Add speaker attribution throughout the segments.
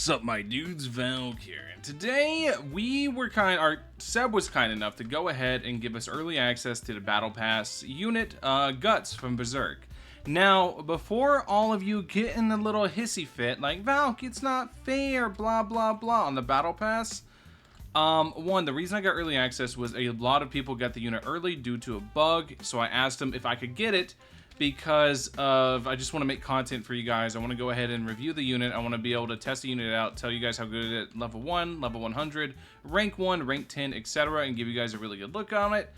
Speaker 1: What's up, my dudes? Valk here, and today Seb was kind enough to go ahead and give us early access to the Battle Pass unit, Guts from Berserk. Now, before all of you get in a little hissy fit, like, Valk, it's not fair, blah, blah, blah, on the Battle Pass, the reason I got early access was a lot of people got the unit early due to a bug, so I asked them if I could get it, because I just want to make content for you guys. I want to go ahead and review the unit. I want to be able to test the unit out, tell you guys how good it is at level 1, level 100, rank 1, rank 10, etc., and give you guys a really good look on it.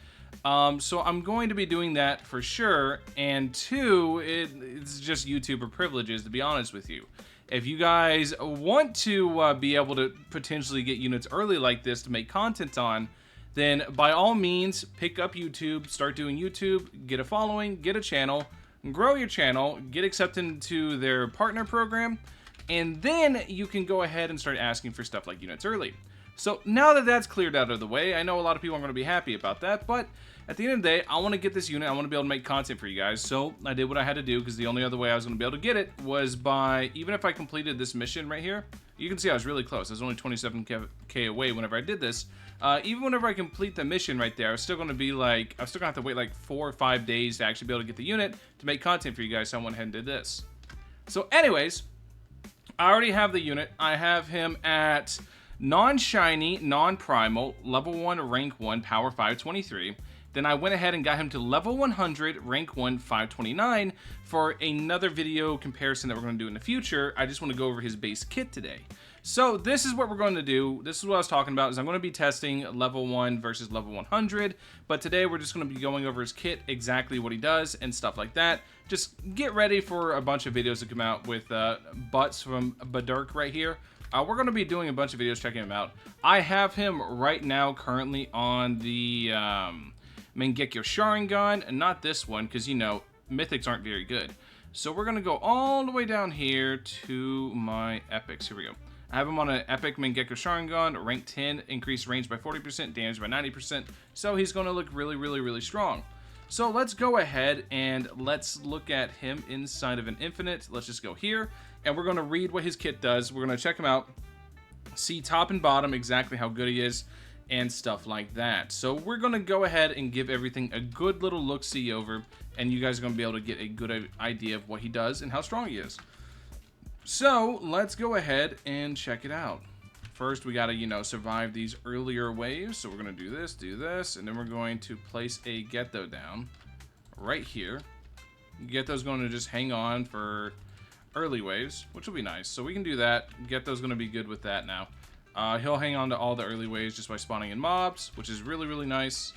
Speaker 1: So I'm going to be doing that for sure, and 2, it's just YouTuber privileges, to be honest with you. If you guys want to be able to potentially get units early like this to make content on, then by all means, pick up YouTube, start doing YouTube, get a following, get a channel, grow your channel, get accepted into their partner program, and then you can go ahead and start asking for stuff like units early. So now that that's cleared out of the way, I know a lot of people aren't going to be happy about that, but at the end of the day, I want to get this unit, I want to be able to make content for you guys, so I did what I had to do, because the only other way I was going to be able to get it was by, even if I completed this mission right here, you can see I was really close. I was only 27k away whenever I did this. Even whenever I complete the mission right there, I was still going to be like, I was still going to have to wait like 4 or 5 days to actually be able to get the unit to make content for you guys, so I went ahead and did this. So anyways, I already have the unit. I have him at non-shiny, non-primal, level 1, rank 1, power 523. Then I went ahead and got him to level 100, rank 1, 529 for another video comparison that we're going to do in the future. I just want to go over his base kit today. So this is what we're going to do. This is what I was talking about, is I'm going to be testing level 1 versus level 100. But today we're just going to be going over his kit, exactly what he does and stuff like that. Just get ready for a bunch of videos to come out with Butts from Berserk right here. We're going to be doing a bunch of videos checking him out. I have him right now currently on the Mangekyo Sharingan, and not this one, because, you know, Mythics aren't very good. So we're going to go all the way down here to my Epics. Here we go. I have him on an Epic Mangekyo Sharingan, rank 10, increased range by 40%, damage by 90%, so he's going to look really, really, really strong. So let's go ahead and let's look at him inside of an infinite. Let's just go here, and we're going to read what his kit does. We're going to check him out, see top and bottom exactly how good he is, and stuff like that. So we're going to go ahead and give everything a good little look-see over, and you guys are going to be able to get a good idea of what he does and how strong he is. So let's go ahead and check it out. First, we got to, you know, survive these earlier waves. So we're going to do this, and then we're going to place a Getho down right here. Getho's going to just hang on for early waves, which will be nice. So we can do that. Getho's going to be good with that now. He'll hang on to all the early waves just by spawning in mobs, which is really, really nice.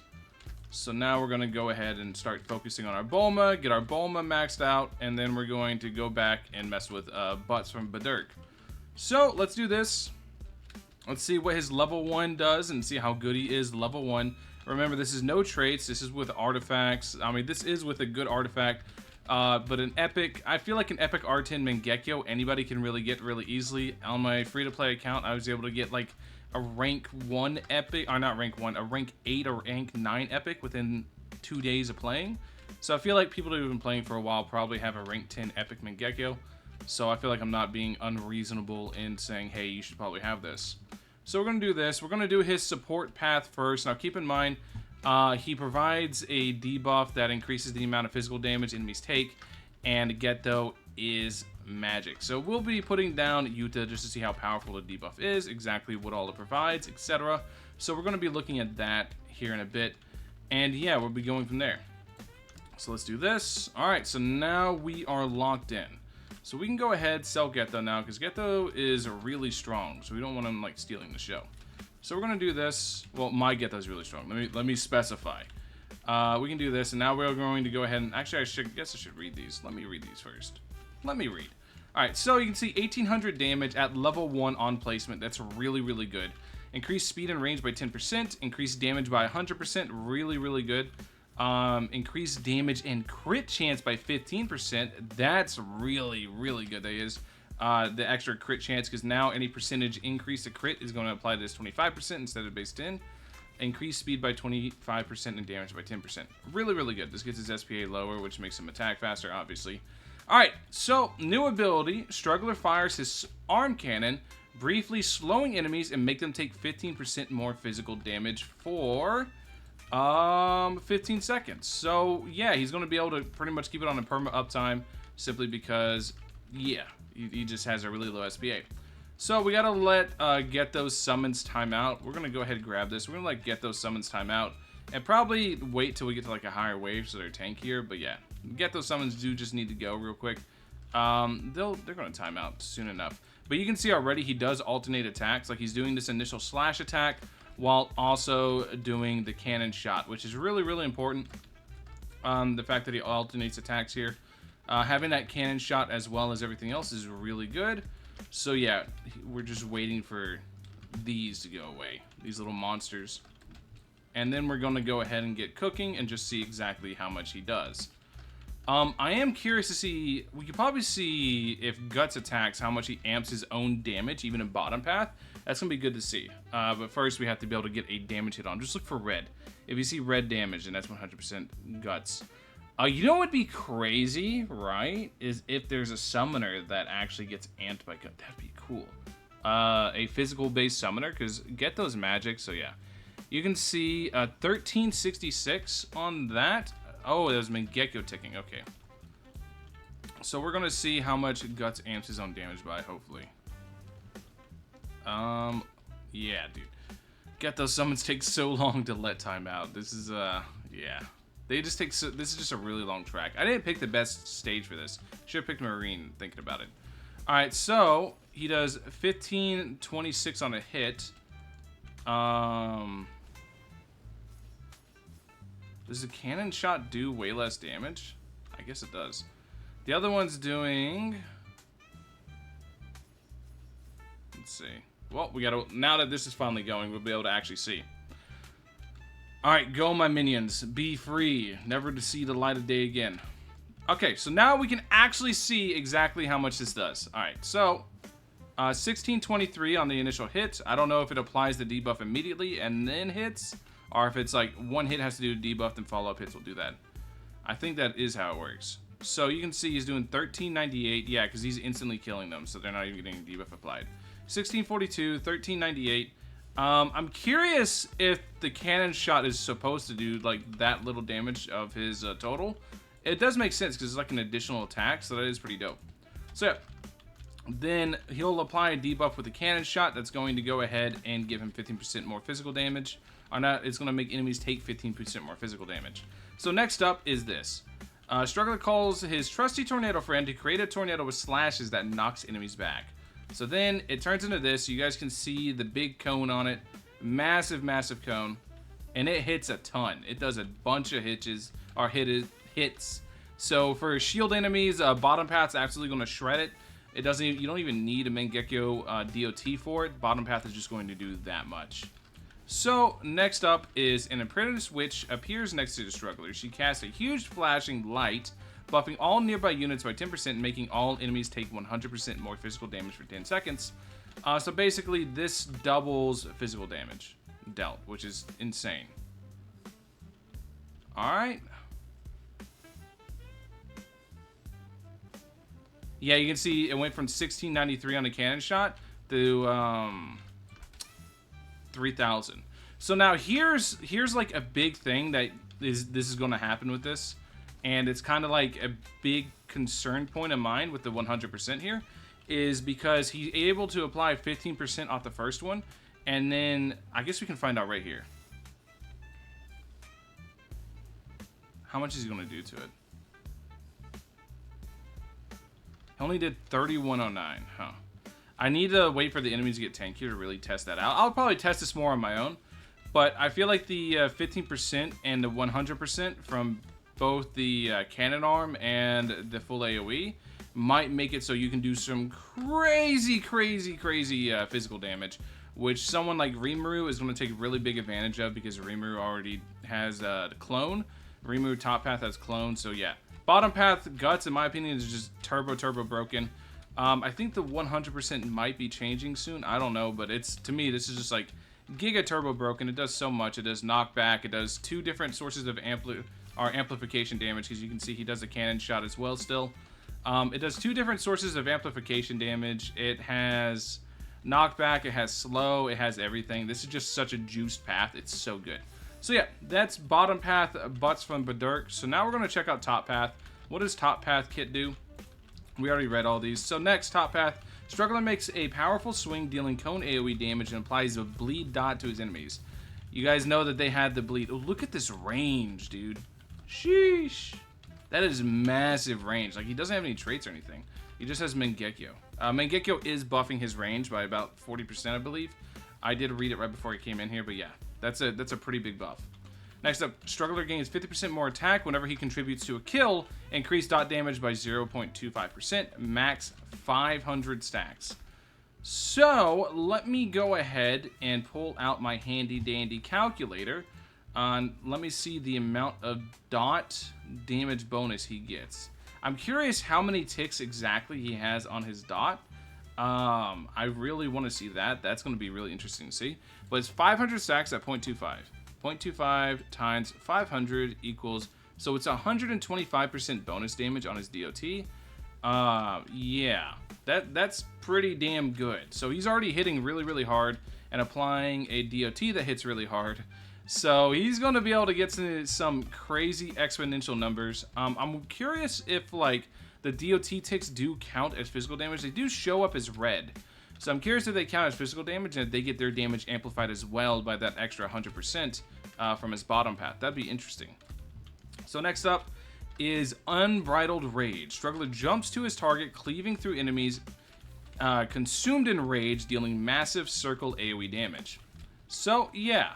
Speaker 1: So now we're going to go ahead and start focusing on our Bulma, get our Bulma maxed out, and then we're going to go back and mess with Butts from Berserk. So let's do this. Let's see what his level 1 does and see how good he is level 1. Remember, this is no traits. This is with artifacts. I mean, this is with a good artifact. But an epic, I feel like an epic R10 Mangekyo, anybody can really get really easily. On my free-to-play account, I was able to get like a rank 1 epic, or not rank 1, a rank 8 or rank 9 epic within 2 days of playing. So I feel like people who have been playing for a while probably have a rank 10 epic Mangekyo. So I feel like I'm not being unreasonable in saying, hey, you should probably have this. So we're going to do this. We're going to do his support path first. Now keep in mind, he provides a debuff that increases the amount of physical damage enemies take, and Getho is magic. So we'll be putting down Yuta just to see how powerful the debuff is, exactly what all it provides, etc. So we're going to be looking at that here in a bit, and yeah, we'll be going from there. So let's do this. Alright, so now we are locked in. So we can go ahead, sell Getho now, because Getho is really strong, so we don't want him like stealing the show. So we're going to do this. Well, my Getho is really strong. Let me specify. We can do this, and now we're going to go ahead and... Actually, I guess I should read these. Let me read these first. Let me read. Alright, so you can see 1800 damage at level 1 on placement. That's really, really good. Increased speed and range by 10%. Increased damage by 100%. Really, really good. Increased damage and crit chance by 15%. That's really, really good. That is. The extra crit chance, because now any percentage increase to crit is going to apply to this 25% instead of base 10. Increased speed by 25% and damage by 10%. Really, really good. This gets his SPA lower, which makes him attack faster, obviously. Alright, so new ability. Struggler fires his arm cannon briefly slowing enemies and make them take 15% more physical damage for 15 seconds. So yeah, he's going to be able to pretty much keep it on a perma uptime simply because, yeah, he just has a really low SPA. So we gotta let Get Those Summons time out. We're gonna go ahead and grab this. We're gonna let Get Those Summons time out and probably wait till we get to like a higher wave so they're tankier. But yeah, Get Those Summons do just need to go real quick. They're gonna time out soon enough. But you can see already he does alternate attacks. Like he's doing this initial slash attack while also doing the cannon shot, which is really, really important. The fact that he alternates attacks here. Having that cannon shot as well as everything else is really good. So yeah, we're just waiting for these to go away, these little monsters. And then we're going to go ahead and get cooking and just see exactly how much he does. I am curious to see, we could probably see if Guts attacks, how much he amps his own damage, even in bottom path. That's going to be good to see. But first we have to be able to get a damage hit on. Just look for red. If you see red damage, then that's 100% Guts. You know what would be crazy, right? Is if there's a summoner that actually gets amped by Guts. That'd be cool. A physical-based summoner, because Get Those magic, so yeah. You can see 1366 on that. Oh, that was Mangekyo ticking, okay. So we're going to see how much Guts amps his own damage by, hopefully. Yeah, dude. Get Those Summons take so long to let time out. This is, yeah. They just take so, this is just a really long track. I didn't pick the best stage for this. Should have picked Marine thinking about it. Alright, so he does 1526 on a hit. Does the cannon shot do way less damage? I guess it does. The other one's doing, let's see. Well, we gotta, now that this is finally going, we'll be able to actually see. Alright, go my minions. Be free. Never to see the light of day again. Okay, so now we can actually see exactly how much this does. Alright, so 1623 on the initial hit. I don't know if it applies the debuff immediately and then hits, or if it's like one hit has to do a debuff and follow-up hits will do that. I think that is how it works. So you can see he's doing 1398. Yeah, because he's instantly killing them, so they're not even getting a debuff applied. 1642, 1398. I'm curious if the cannon shot is supposed to do like that little damage of his total. It does make sense because it's like an additional attack, so that is pretty dope. So yeah, then he'll apply a debuff with the cannon shot that's going to go ahead and give him 15% more physical damage. Or not, it's going to make enemies take 15% more physical damage. So next up is this. Struggler calls his trusty tornado friend to create a tornado with slashes that knocks enemies back. So then it turns into this. You guys can see the big cone on it. Massive, massive cone. And it hits a ton. It does a bunch of hits. So for shield enemies, bottom path's absolutely going to shred it. It doesn't. You don't even need a Mangekyo DOT for it. Bottom path is just going to do that much. So next up is an apprentice witch appears next to the struggler. She casts a huge flashing light, buffing all nearby units by 10%, making all enemies take 100% more physical damage for 10 seconds. So basically, this doubles physical damage dealt, which is insane. Alright. Yeah, you can see it went from 1693 on the cannon shot to 3000. So now here's like a big thing that this is going to happen with this. And it's kind of like a big concern point of mine with the 100% here, is because he's able to apply 15% off the first one, and then I guess we can find out right here. How much is he going to do to it? He only did 3109, huh? I need to wait for the enemies to get tankier to really test that out. I'll probably test this more on my own, but I feel like the 15% and the 100% from both the cannon arm and the full AoE might make it so you can do some crazy physical damage, which someone like Rimuru is going to take really big advantage of because Rimuru already has the clone. Rimuru top path has clone, so yeah. Bottom path Guts, in my opinion, is just turbo broken. I think the 100% might be changing soon. I don't know, but it's, to me, this is just like giga turbo broken. It does so much. It does knockback. It does two different sources of amplification damage, because you can see he does a cannon shot as well still. It does two different sources of amplification damage. It has knockback, it has slow, it has everything. This is just such a juiced path. It's so good. So yeah, that's bottom path, butts from berserk. So now we're going to check out top path. What does top path kit do? We already read all these. So next, top path. Struggler makes a powerful swing, dealing cone AoE damage and applies a bleed dot to his enemies. You guys know that they had the bleed. Oh, look at this range, dude. Sheesh. That is massive range. Like, he doesn't have any traits or anything. He just has Mangekyo. Mangekyo is buffing his range by about 40%, I believe. I did read it right before he came in here, but yeah, that's a pretty big buff. Next up, Struggler gains 50% more attack whenever he contributes to a kill. Increased dot damage by 0.25%. Max 500 stacks. So, let me go ahead and pull out my handy dandy calculator. Let me see the amount of dot damage bonus he gets. I'm curious how many ticks exactly he has on his dot. I really want to see that. That's going to be really interesting to see. But it's 500 stacks at 0.25. 0.25 times 500 equals, so it's 125% bonus damage on his DOT. Yeah, that's pretty damn good. So he's already hitting really, really hard and applying a DOT that hits really hard. So he's going to be able to get to some crazy exponential numbers. I'm curious if, like, the DOT ticks do count as physical damage. They do show up as red. So I'm curious if they count as physical damage and if they get their damage amplified as well by that extra 100% from his bottom path. That'd be interesting. So next up is Unbridled Rage. Struggler jumps to his target, cleaving through enemies, consumed in rage, dealing massive circle AoE damage. So yeah,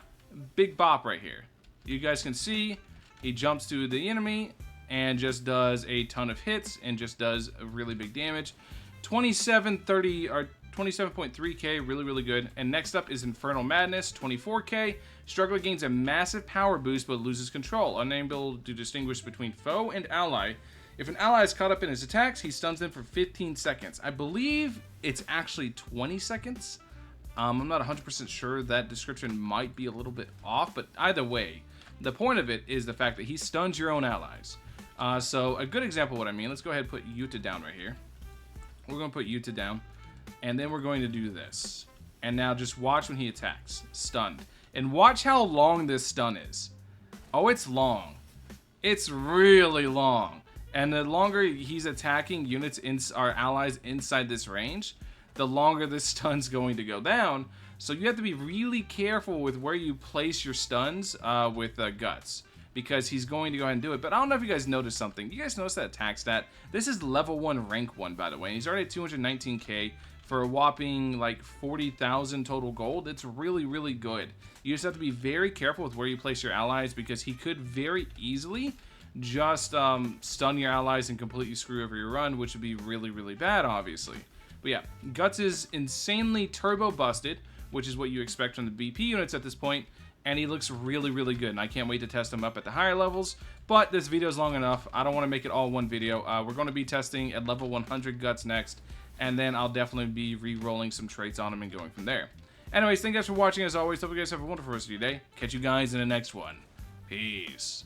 Speaker 1: big bop right here. You guys can see he jumps to the enemy and just does a ton of hits and just does really big damage. 27.3k, really, really good. And next up is Infernal Madness, 24k. Struggler gains a massive power boost but loses control, unable to distinguish between foe and ally. If an ally is caught up in his attacks, he stuns them for 15 seconds. I believe it's actually 20 seconds. I'm not 100% sure. That description might be a little bit off, but either way, the point of it is the fact that he stuns your own allies. So a good example of what I mean, let's go ahead and put Yuta down right here. We're going to put Yuta down, and then we're going to do this. And now just watch when he attacks. Stunned. And watch how long this stun is. Oh, it's long. It's really long. And the longer he's attacking units, our allies inside this range, the longer this stun's going to go down. So you have to be really careful with where you place your stuns with Guts, because he's going to go ahead and do it. But I don't know if you guys noticed something. You guys notice that attack stat? This is level 1, rank 1, by the way. And he's already at 219k for a whopping like 40,000 total gold. It's really, really good. You just have to be very careful with where you place your allies, because he could very easily just stun your allies and completely screw over your run, which would be really, really bad, obviously. But yeah, Guts is insanely turbo busted, which is what you expect from the BP units at this point. And he looks really, really good, and I can't wait to test him up at the higher levels. But this video is long enough. I don't want to make it all one video. We're going to be testing at level 100 Guts next, and then I'll definitely be re-rolling some traits on him and going from there. Anyways, thank you guys for watching. As always, hope you guys have a wonderful rest of your day. Catch you guys in the next one. Peace.